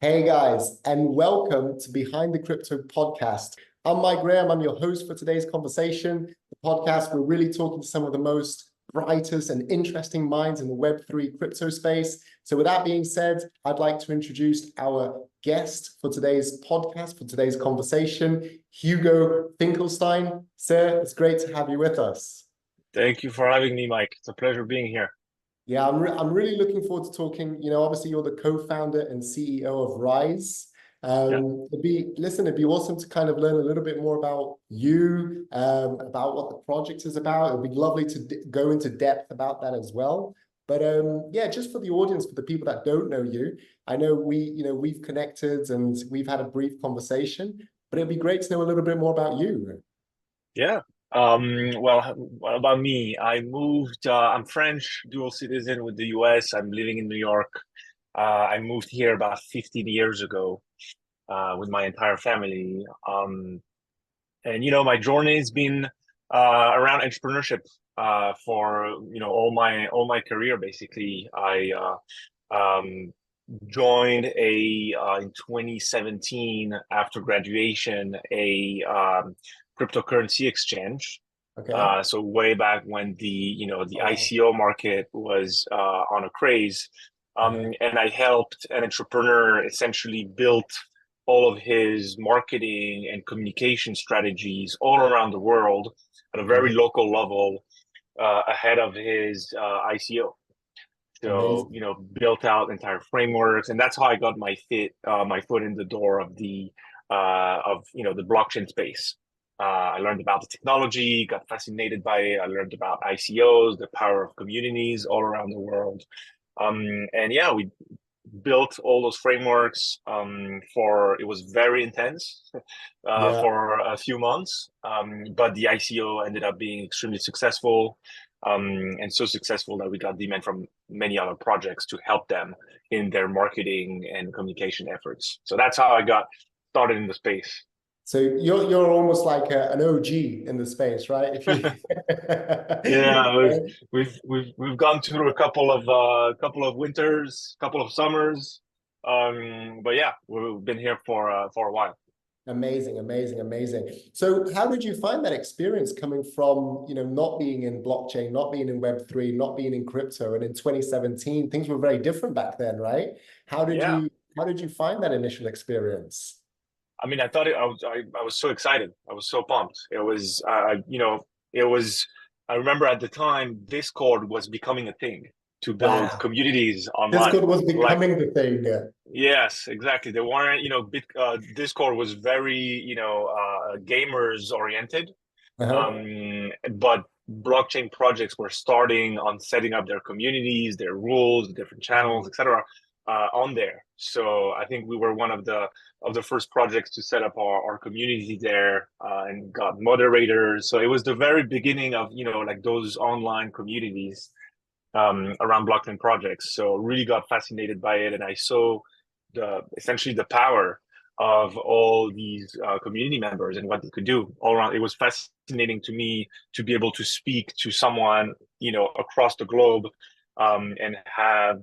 Hey guys, and welcome to Behind the Crypto podcast. I'm Mike Graham. I'm your host for today's conversation. The podcast, we're really talking to some of the most brightest and interesting minds in the Web3 crypto space. So with that being said, I'd like to introduce our guest for today's podcast, for today's conversation, Hugo Finkelstein. Sir, it's great to have you with us. Thank you for having me, Mike. It's a pleasure being here. Yeah, I'm really looking forward to talking. Obviously you're the co-founder and CEO of Rise. Yeah. It'd be awesome to kind of learn a little bit more about you, about what the project is about. It'd be lovely to go into depth about that as well. But yeah, just for the audience, for the people that don't know you, I know we've connected and we've had a brief conversation, but it'd be great to know a little bit more about you. Yeah. Well, what about me? I'm French, dual citizen with the US. I'm living in New York. I moved here about 15 years ago, with my entire family. And my journey has been around entrepreneurship for all my career. Basically, I joined in 2017 after graduation a cryptocurrency exchange. Okay. So way back when the Oh, ICO market was on a craze, uh-huh. and I helped an entrepreneur essentially build all of his marketing and communication strategies all around the world at a very Amazing. local level ahead of his ICO. So, Amazing. built out entire frameworks, and that's how I got my foot in the door of the blockchain space. I learned about the technology, got fascinated by it. I learned about ICOs, the power of communities all around the world. And yeah, we built all those frameworks it was very intense Yeah. for a few months, but the ICO ended up being extremely successful, and so successful that we got demand from many other projects to help them in their marketing and communication efforts. So that's how I got started in the space. So you're almost like an OG in the space, right? If you Yeah, we've gone through a couple of winters, couple of summers, but yeah, we've been here for a while. Amazing, amazing, amazing. So how did you find that experience coming from, not being in blockchain, not being in Web3, not being in crypto, and in 2017, things were very different back then, right? How did Yeah, you how did you find that initial experience? I mean, I was so excited. I was so pumped. It was. I remember at the time, Discord was becoming a thing to build Wow. communities online. Discord was Like, becoming the thing. yes, exactly. They weren't, Discord was very, gamers oriented. Uh-huh. But blockchain projects were starting on setting up their communities, their rules, different channels, etc., on there. So I think we were one of the first projects to set up our community there, and got moderators. So it was the very beginning of like those online communities around blockchain projects. So really got fascinated by it, and I saw essentially the power of all these community members and what they could do all around. It was fascinating to me to be able to speak to someone across the globe, and have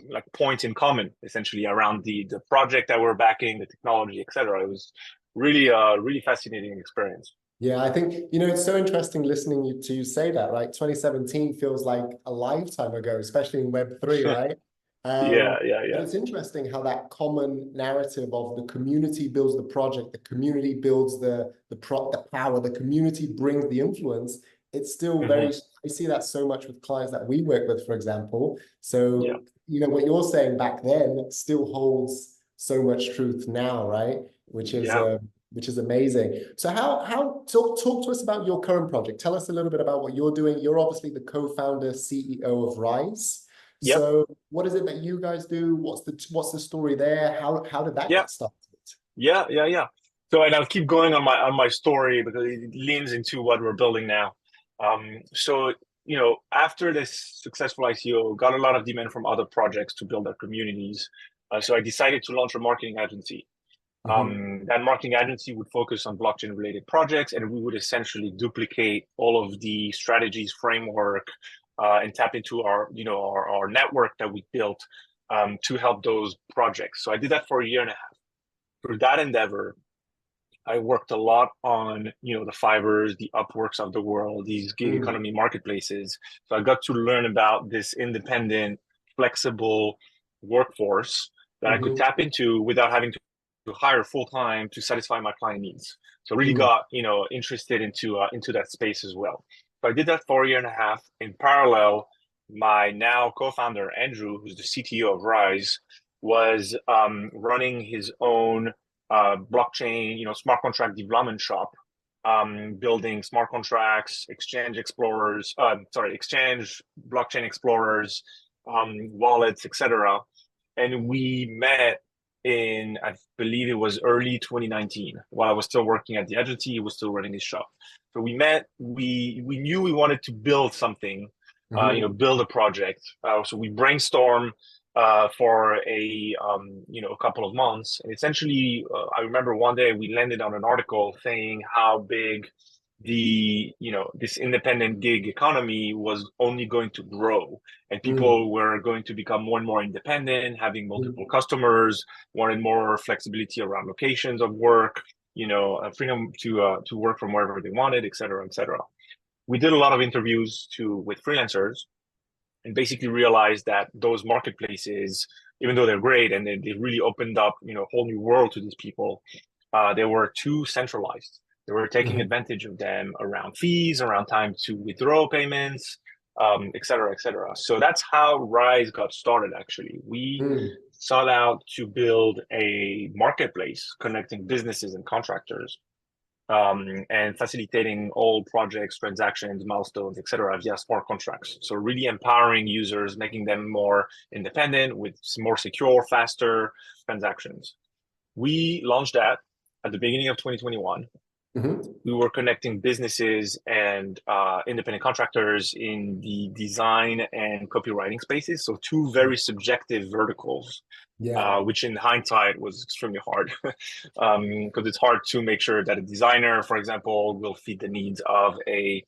like points in common essentially around the project that we're backing, the technology, etc. It was really really fascinating experience. Yeah, I think, it's so interesting listening to you say that, right? 2017 feels like a lifetime ago, especially in Web3, right? Yeah, yeah, But yeah. it's interesting how that common narrative of the community builds the project, the community builds the power, the community brings the influence. It's still Hmm. very, I see that so much with clients that we work with, for example. Yeah, So, what you're saying back then still holds so much truth now, right? Which is yeah. which is amazing. So how talk to us about your current project. Tell us a little bit about what you're doing. You're obviously the co-founder, CEO of Rise. Yep. So what is it that you guys do? What's the story there? How did that Yeah. get started? Yeah, yeah, yeah. So, and I'll keep going on my story because it leans into what we're building now. So, after this successful ICO, got a lot of demand from other projects to build their communities. So I decided to launch a marketing agency. Mhm. That marketing agency would focus on blockchain related projects, and we would essentially duplicate all of the strategies, framework, and tap into our network that we built to help those projects. So I did that for a year and a half. Through that endeavor, I worked a lot on, the Fivers, the Upworks of the world, these gig economy marketplaces. So I got to learn about this independent, flexible workforce that I could tap into without having to hire full time to satisfy my client needs. So really got, interested into that space as well. So I did that for a year and a half. In parallel, my now co-founder, Andrew, who's the CTO of Rise, was running his own blockchain, smart contract development shop, building smart contracts, exchange blockchain explorers, wallets, etc. And we met in, I believe it was early 2019, while I was still working at the agency. He was still running his shop. So we met. We knew we wanted to build something, build a project. So we brainstormed for a couple of months. And essentially, I remember one day we landed on an article saying how big this independent gig economy was only going to grow, and people were going to become more and more independent, having multiple customers, wanted more flexibility around locations of work, freedom to work from wherever they wanted, et cetera, et cetera. We did a lot of interviews with freelancers, and basically realized that those marketplaces, even though they're great and they really opened up, a whole new world to these people, they were too centralized. They were taking advantage of them around fees, around time to withdraw payments, et cetera, et cetera. So that's how Rise got started, actually. We sought out to build a marketplace connecting businesses and contractors, and facilitating all projects, transactions, milestones, etc., via smart contracts. So really empowering users, making them more independent with more secure, faster transactions. We launched that at the beginning of 2021. We were connecting businesses and independent contractors in the design and copywriting spaces. So two very subjective verticals, which in hindsight was extremely hard, because it's hard to make sure that a designer, for example, will fit the needs of a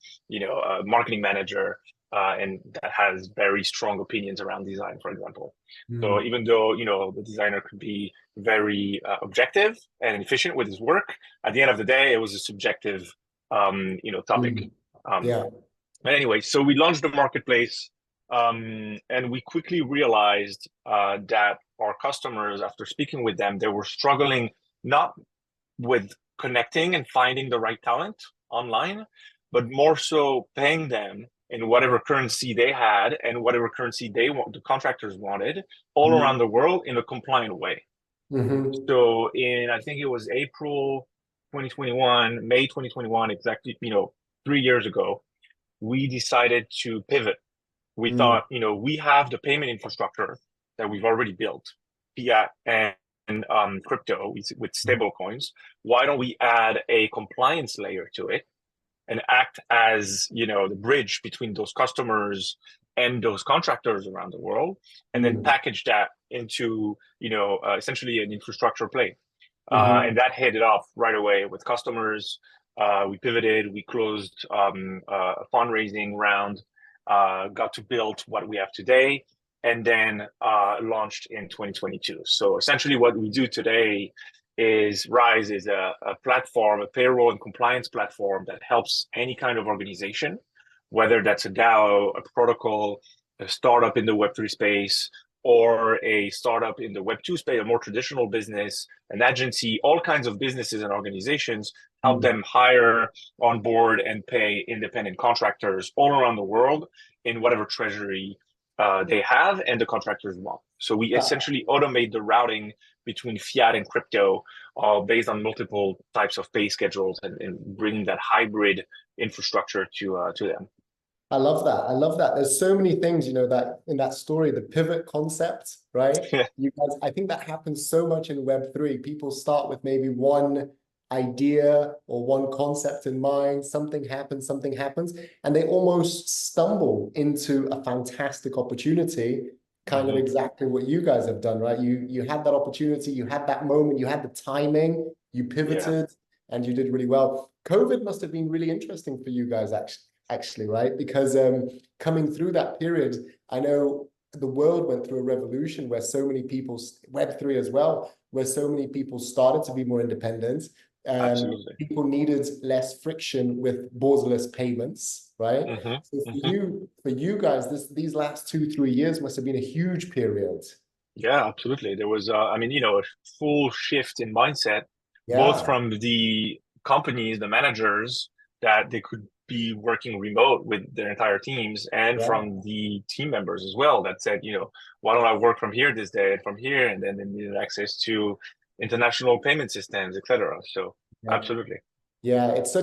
marketing manager, and that has very strong opinions around design, for example. So even though the designer could be very objective and efficient with his work, at the end of the day, it was a subjective topic. But anyway, so we launched the marketplace, and we quickly realized that our customers, after speaking with them, they were struggling not with connecting and finding the right talent online, but more so paying them in whatever currency they had and whatever currency the contractors wanted, all around the world in a compliant way. So I think it was April 2021, May 2021, exactly, 3 years ago, we decided to pivot. We thought, we have the payment infrastructure that we've already built, fiat and crypto with stable coins. Why don't we add a compliance layer to it and act as, the bridge between those customers and those contractors around the world, and then package that into, essentially an infrastructure play. And that hit it off right away with customers. We pivoted, we closed a fundraising round, got to build what we have today, and then launched in 2022. So essentially what we do today is Rise is a platform, a payroll and compliance platform that helps any kind of organization, whether that's a DAO, a protocol, a startup in the Web3 space, or a startup in the Web2 space, a more traditional business, an agency, all kinds of businesses and organizations, help them hire, onboard, and pay independent contractors all around the world in whatever treasury they have and the contractors want. So we essentially automate the routing between fiat and crypto, based on multiple types of pay schedules, and bringing that hybrid infrastructure to them. I love that. I love that. There's so many things, that in that story, the pivot concept, right? You guys, I think that happens so much in Web3. People start with maybe one idea or one concept in mind, something happens, and they almost stumble into a fantastic opportunity, kind of exactly what you guys have done, right? You had that opportunity, you had that moment, you had the timing, you pivoted, and you did really well. COVID must have been really interesting for you guys, actually, right? Because coming through that period, I know the world went through a revolution where so many people, Web3 as well, where so many people started to be more independent. Absolutely. People needed less friction with borderless payments, right? So for you guys, these last 2-3 years must have been a huge period. Yeah, absolutely. There was, I mean, a full shift in mindset, both Yeah, from the companies, the managers, that they could be working remote with their entire teams, and yeah, from the team members as well, that said, why don't I work from here this day and from here, and then they needed access to international payment systems, etc. So, yeah. absolutely. Yeah, it's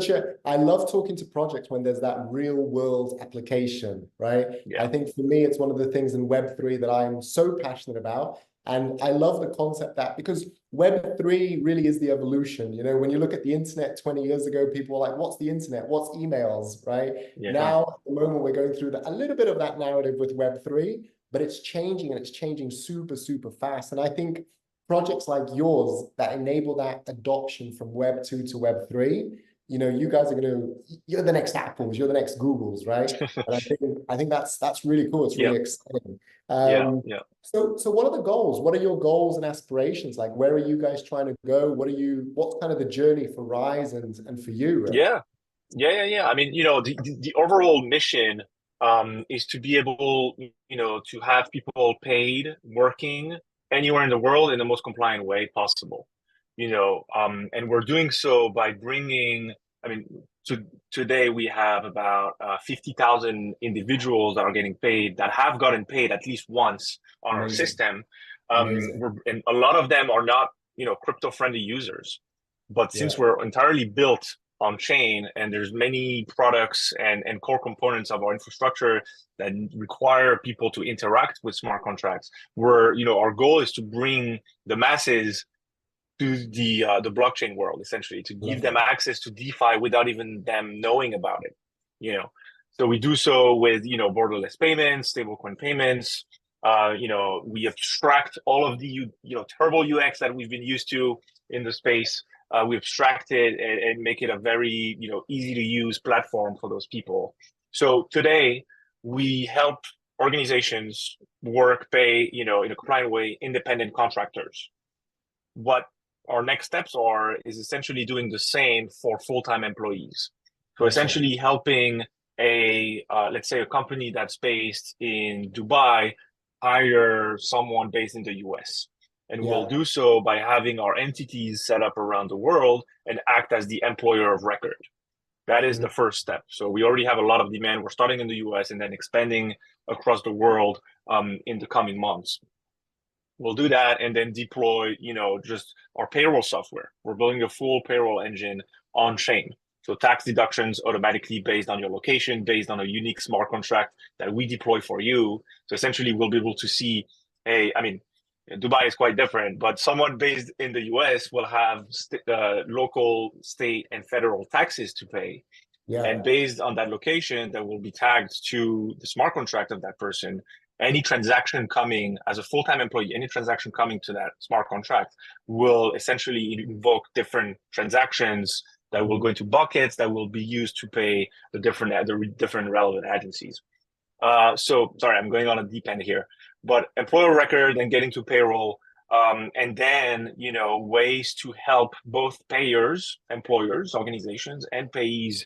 I love talking to projects when there's that real world application, right? I Yeah. think for me, it's one of the things in Web3 that I'm so passionate about. And I love the concept that because Web3 really is the evolution. When you look at the internet 20 years ago, people were like, what's the internet? What's emails, right? Yeah. Now, at the moment, we're going through a little bit of that narrative with Web3, but it's changing and it's changing super, super fast. And I think projects like yours that enable that adoption from Web 2 to Web 3, you guys are you're the next Apples, you're the next Googles, right? And I think that's really cool. It's Yeah. really exciting. Yeah. Yeah. So what are the goals? What are your goals and aspirations? Like, where are you guys trying to go? What's kind of the journey for Rise and for you, really? Yeah. Yeah. I mean, the overall mission is to be able, to have people paid working anywhere in the world in the most compliant way possible. And we're doing so by bringing, I mean, today we have about 50,000 individuals that are getting paid, that have gotten paid at least once on our Amazing. system. Amazing. And a lot of them are not, crypto-friendly users. But since Yeah. we're entirely built on chain, and there's many products and core components of our infrastructure that require people to interact with smart contracts, our goal is to bring the masses to the blockchain world, essentially, to give Love them that. access to DeFi without even them knowing about it. So we do so with borderless payments, stablecoin payments. We abstract all of the turbo UX that we've been used to in the space. We abstract it and make it a very easy to use platform for those people. So today we help organizations pay in a compliant way independent contractors. What our next steps is essentially doing the same for full-time employees. So Gotcha. essentially helping let's say a company that's based in Dubai hire someone based in the US. And we'll Yeah. do so by having our entities set up around the world and act as the employer of record. That is the first step. So we already have a lot of demand. We're starting in the US and then expanding across the world in the coming months. We'll do that and then deploy, just our payroll software. We're building a full payroll engine on chain. So tax deductions automatically based on your location, based on a unique smart contract that we deploy for you. So essentially, we'll be able to see, hey, I mean, Dubai is quite different, but someone based in the US will have local, state, and federal taxes to pay. And Yeah. based on that location, that will be tagged to the smart contract of that person. Any transaction coming as a full-time employee, any transaction coming to that smart contract will essentially invoke different transactions that will go into buckets that will be used to pay the different relevant agencies. So sorry, I'm going on a deep end here, but employer record and getting to payroll, and then ways to help both payers, employers, organizations, and payees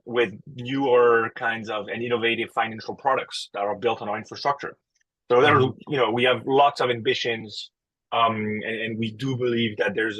with newer kinds of and innovative financial products that are built on our infrastructure. So there's, we have lots of ambitions, and we do believe that there's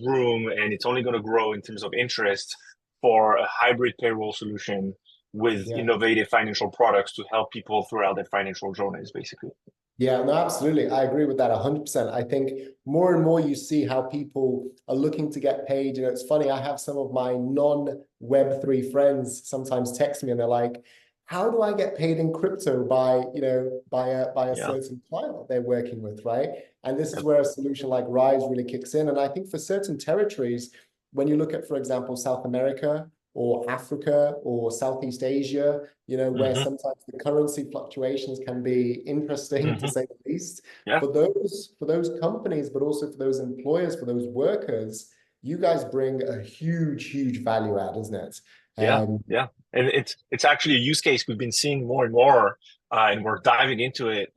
room, and it's only going to grow in terms of interest for a hybrid payroll solution with Yeah. innovative financial products to help people throughout their financial journeys, basically. Yeah, no, absolutely. I agree with that 100%. I think more and more you see how people are looking to get paid. It's funny, I have some of my non-Web3 friends sometimes text me and they're like, how do I get paid in crypto by a Yeah. certain client that they're working with, right? And this is where a solution like Rise really kicks in. And I think for certain territories, when you look at, for example, South America, or Africa or Southeast Asia, where sometimes the currency fluctuations can be interesting to say the least. Yeah. For those companies, but also for those employers, for those workers, you guys bring a huge, huge value add, isn't it? Yeah, yeah, and it's actually a use case we've been seeing more and more, and we're diving into it,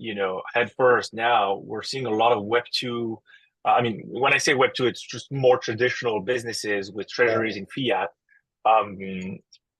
head first. Now we're seeing a lot of Web2. I mean, when I say Web2, it's just more traditional businesses with Yeah, treasuries in fiat. Um,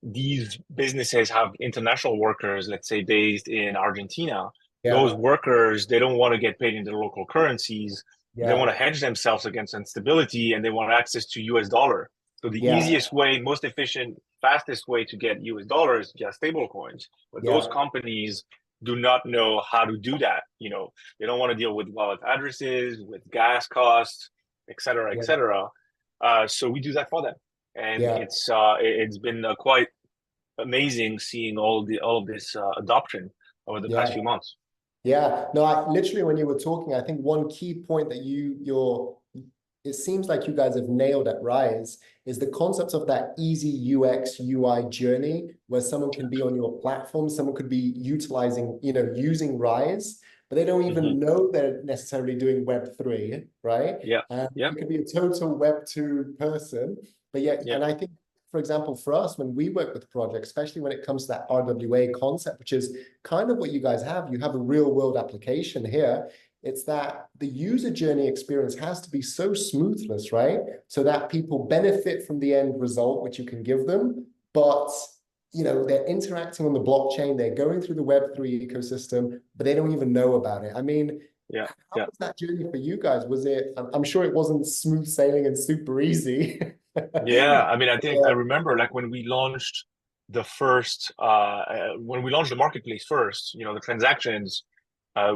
these businesses have international workers, let's say based in Argentina. Those yeah, workers, they don't want to get paid in their local currencies. They want yeah, to hedge themselves against instability, and they want access to US dollar. So the yeah, easiest way, most efficient, fastest way to get US dollars via stable coins. But those yeah, companies do not know how to do that. They don't want to deal with wallet addresses, with gas costs, et cetera, et yeah, cetera. So we do that for them, and yeah, it's been quite amazing seeing all of this adoption over the past yeah. few months. Yeah, no, I literally when you were talking, I think one key point that it seems like you guys have nailed at Rise is the concept of that easy UX UI journey where someone can be on your platform, someone could be utilizing, using Rise, but they don't Mm-hmm. even know they're necessarily doing Web3, right? Yeah, yeah, It could be a total Web2 person, but yeah, yeah. and I think, for example, for us, when we work with projects, especially when it comes to that RWA concept, which is kind of what you guys have. You have a real world application here. It's that the user journey experience has to be so smoothless, right? So that people benefit from the end result, which you can give them, but they're interacting on the blockchain, they're going through the Web3 ecosystem, but they don't even know about it. I mean, Yeah, how yeah, was that journey for you guys? Was it, I'm sure it wasn't smooth sailing and super easy. yeah. I mean, I think I Yeah. remember like when we launched when we launched the marketplace first, the transactions,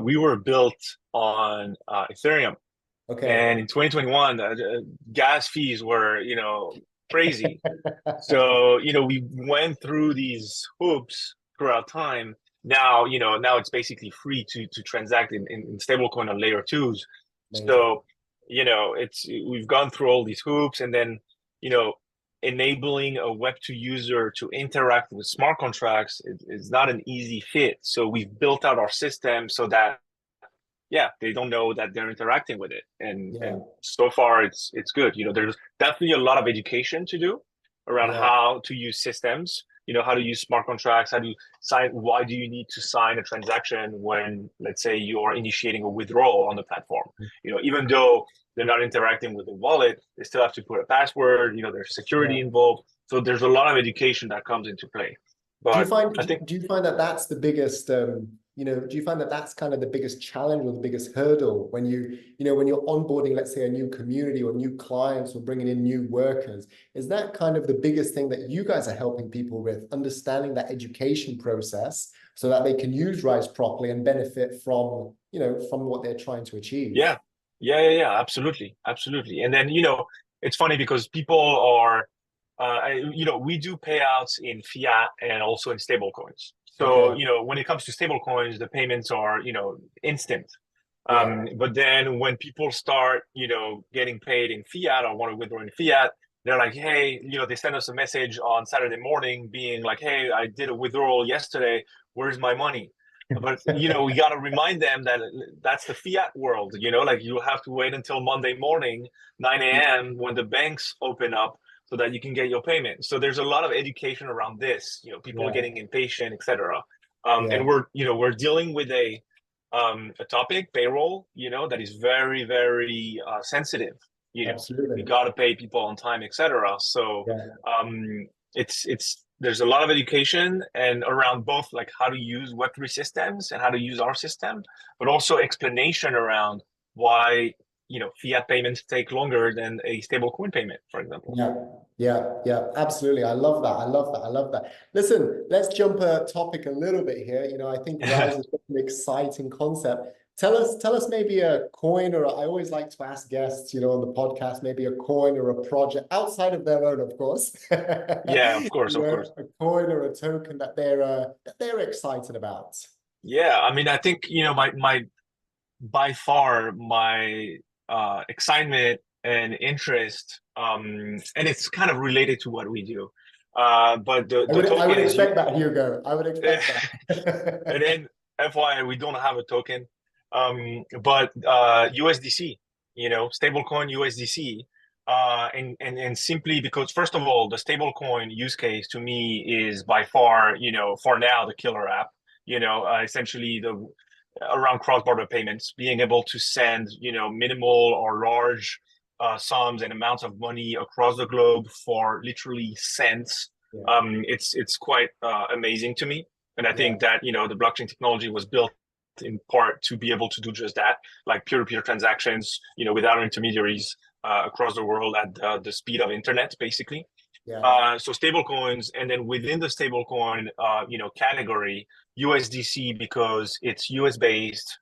we were built on Ethereum, Okay. and in 2021, gas fees were, crazy. So, we went through these hoops throughout time. Now, now it's basically free to transact in stablecoin on layer twos. Amazing. So, we've gone through all these hoops, and then, you know, enabling a Web2 user to interact with smart contracts is not an easy fit. So we've built out our system so that, yeah, they don't know that they're interacting with it, and Yeah. so far it's good. There's definitely a lot of education to do around Yeah. how to use systems, how to use smart contracts, how to sign, why do you need to sign a transaction when, let's say, you're initiating a withdrawal on the platform. Even though they're not interacting with the wallet, they still have to put a password. There's security Yeah. involved, so there's a lot of education that comes into play. Do you But find I think, do you find that that's the biggest do you find that that's kind of the biggest challenge or the biggest hurdle when when you're onboarding, let's say, a new community or new clients or bringing in new workers? Is that kind of the biggest thing that you guys are helping people with, understanding that education process so that they can use Rise properly and benefit from, from what they're trying to achieve? yeah, yeah, absolutely, absolutely. And then, it's funny because people are, we do payouts in fiat and also in stable coins. So, Okay. when it comes to stable coins, the payments are, instant. Yeah. But then when people start, getting paid in fiat or want to withdraw in fiat, they're like, hey, they send us a message on Saturday morning being like, hey, I did a withdrawal yesterday. Where's my money? But, we got to remind them that that's the fiat world, like you have to wait until Monday morning, 9 a.m. when the banks open up so that you can get your payment. So there's a lot of education around this, people are Yeah. getting impatient, etc. Yeah. And we're dealing with a topic, payroll, that is very, very sensitive. We Absolutely. got to pay people on time, etc. So Yeah. it's there's a lot of education and around both like how to use Web3 systems and how to use our system, but also explanation around why fiat payments take longer than a stable coin payment, for example. Yeah, yeah, yeah, absolutely. I love that. I love that. I love that. Listen, let's jump a topic a little bit here. I think Rise is an exciting concept. Tell us maybe a coin, or I always like to ask guests, on the podcast, maybe a coin or a project outside of their own, of course. Yeah, of course, of course. A coin or a token that they're excited about. Yeah, I mean, I think my by far my excitement and interest, and it's kind of related to what we do. But the I would token is you. expect that, Hugo. I would expect And that. then FYI, we don't have a token, but USDC, stablecoin USDC. And simply because, first of all, the stablecoin use case to me is by far, for now, the killer app. Essentially the around cross-border payments, being able to send, minimal or large sums and amounts of money across the globe for literally cents. Yeah. It's quite amazing to me, and I Yeah. think that the blockchain technology was built in part to be able to do just that, like peer-to-peer transactions, without intermediaries across the world at the speed of internet, basically. Yeah. So stable coins, and then within the stablecoin, category, USDC, because it's US based,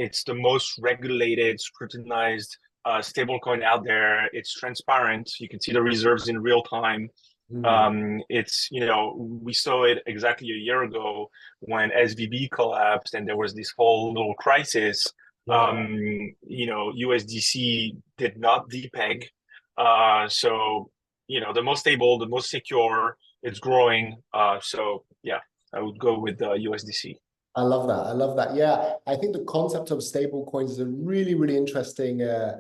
it's the most regulated, scrutinized stablecoin out there. It's transparent. You can see the reserves in real time. It's, we saw it exactly a year ago when SVB collapsed and there was this whole little crisis. Right. USDC did not depeg. So, the most stable, the most secure, it's growing. So yeah, I would go with USDC. I love that. I love that. Yeah, I think the concept of stable coins is a really, really interesting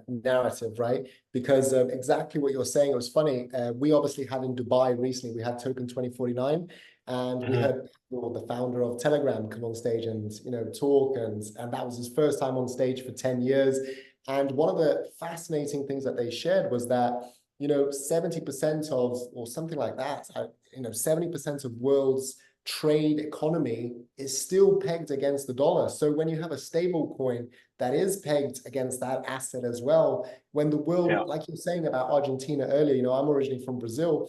narrative, right? Because exactly what you're saying, it was funny. We obviously had in Dubai recently, we had Token 2049, and we had the founder of Telegram come on stage and talk, and that was his first time on stage for 10 years. And one of the fascinating things that they shared was that 70% of, or something like that, 70% of world's trade economy is still pegged against the dollar. So when you have a stable coin that is pegged against that asset as well, when the world, like you're saying about Argentina earlier, I'm originally from Brazil,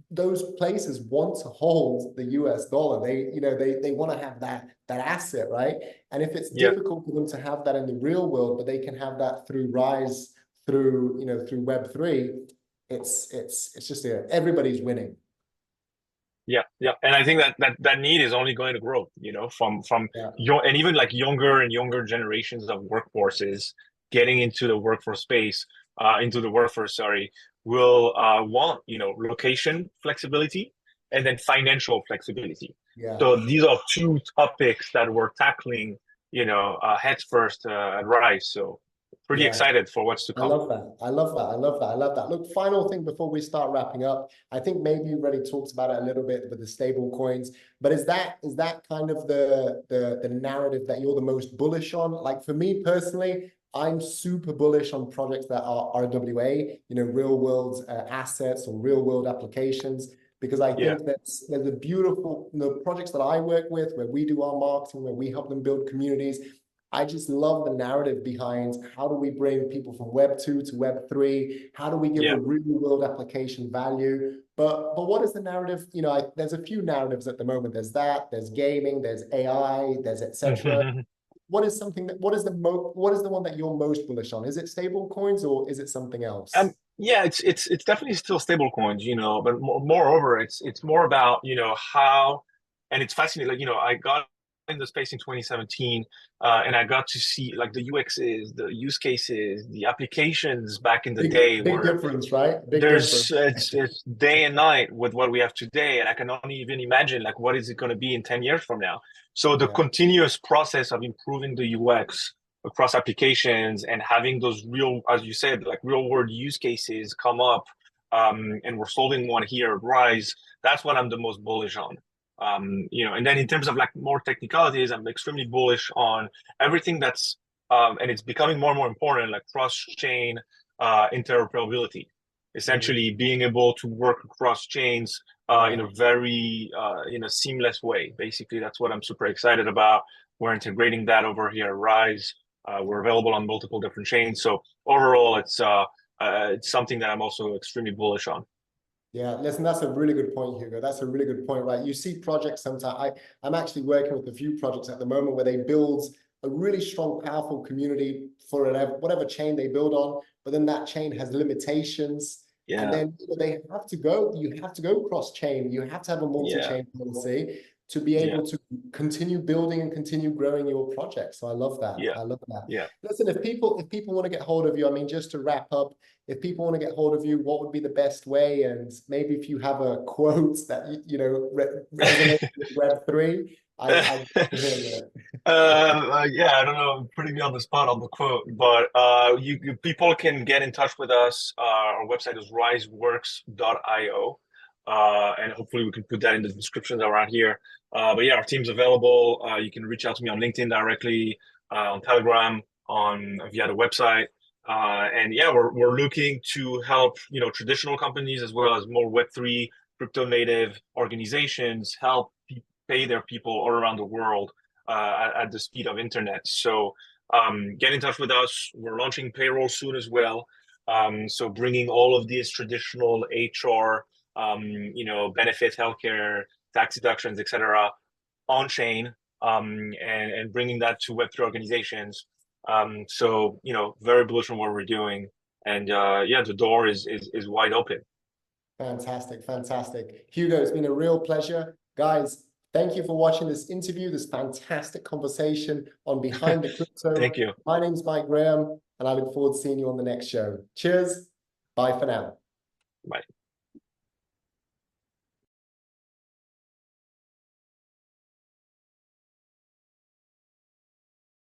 those places want to hold the US dollar. They want to have that asset, right? And if it's difficult for them to have that in the real world, but they can have that through Rise, through Web3, it's just everybody's winning. Yeah, and I think that need is only going to grow. From and even like younger and younger generations of workforces getting into the workforce space, sorry, will want location flexibility and then financial flexibility. Yeah. So these are two topics that we're tackling, heads first at Rise. So pretty excited for what's to come. I love that. I love that. I love that. I love that. Look, final thing before we start wrapping up. I think maybe you already talked about it a little bit with the stable coins, but is that kind of the narrative that you're the most bullish on? Like for me personally, I'm super bullish on projects that are RWA, real world assets or real world applications, because I think there's a beautiful, the projects that I work with where we do our marketing, where we help them build communities. I just love the narrative behind how do we bring people from Web 2 to Web 3? How do we give a real world application value? But what is the narrative? There's a few narratives at the moment. There's gaming, there's AI, there's etc. What is the one that you're most bullish on? Is it stable coins or is it something else? It's definitely still stable coins, but moreover, it's more about, how, and it's fascinating. Like, I got in the space in 2017, and I got to see like the UXs, the use cases, the applications back in the day. Big difference, right? Big difference. It's day and night with what we have today, and I can only even imagine like what is it going to be in 10 years from now. So the continuous process of improving the UX across applications and having those real, as you said, like real world use cases come up, and we're solving one here at Rise. That's what I'm the most bullish on. And then in terms of like more technicalities, I'm extremely bullish on everything that's and it's becoming more and more important, like cross-chain interoperability, essentially being able to work across chains in a very in a seamless way. Basically, that's what I'm super excited about. We're integrating that over here at Rise. We're available on multiple different chains. So overall, it's something that I'm also extremely bullish on. Yeah, listen, that's a really good point, Hugo. That's a really good point, right? You see projects sometimes. I'm actually working with a few projects at the moment where they build a really strong, powerful community for whatever chain they build on, but then that chain has limitations. And then you have to go cross-chain. You have to have a multi-chain policy to be able to continue building and continue growing your project. So I love that. I love that. Listen, if people want to get hold of you, I mean, just to wrap up, if people want to get hold of you, what would be the best way? And maybe if you have a quote that resonates with Web3, I hear that. Yeah, I don't know, putting me on the spot on the quote, but people can get in touch with us. Our website is riseworks.io, and hopefully we can put that in the descriptions around here. But yeah, our team's available. You can reach out to me on LinkedIn directly, on Telegram, on via the website. And yeah, we're looking to help traditional companies as well as more Web3 crypto native organizations help pay their people all around the world at the speed of internet. So get in touch with us. We're launching payroll soon as well. So bringing all of these traditional HR, benefits, healthcare, tax deductions, etc., on chain, and bringing that to Web3 organizations. So very bullish on what we're doing, and yeah, the door is wide open. Fantastic, fantastic. Hugo, it's been a real pleasure. Guys, thank you for watching this interview, this fantastic conversation on Behind the Crypto. Thank you. My name's Mike Graham, and I look forward to seeing you on the next show. Cheers. Bye for now. Bye.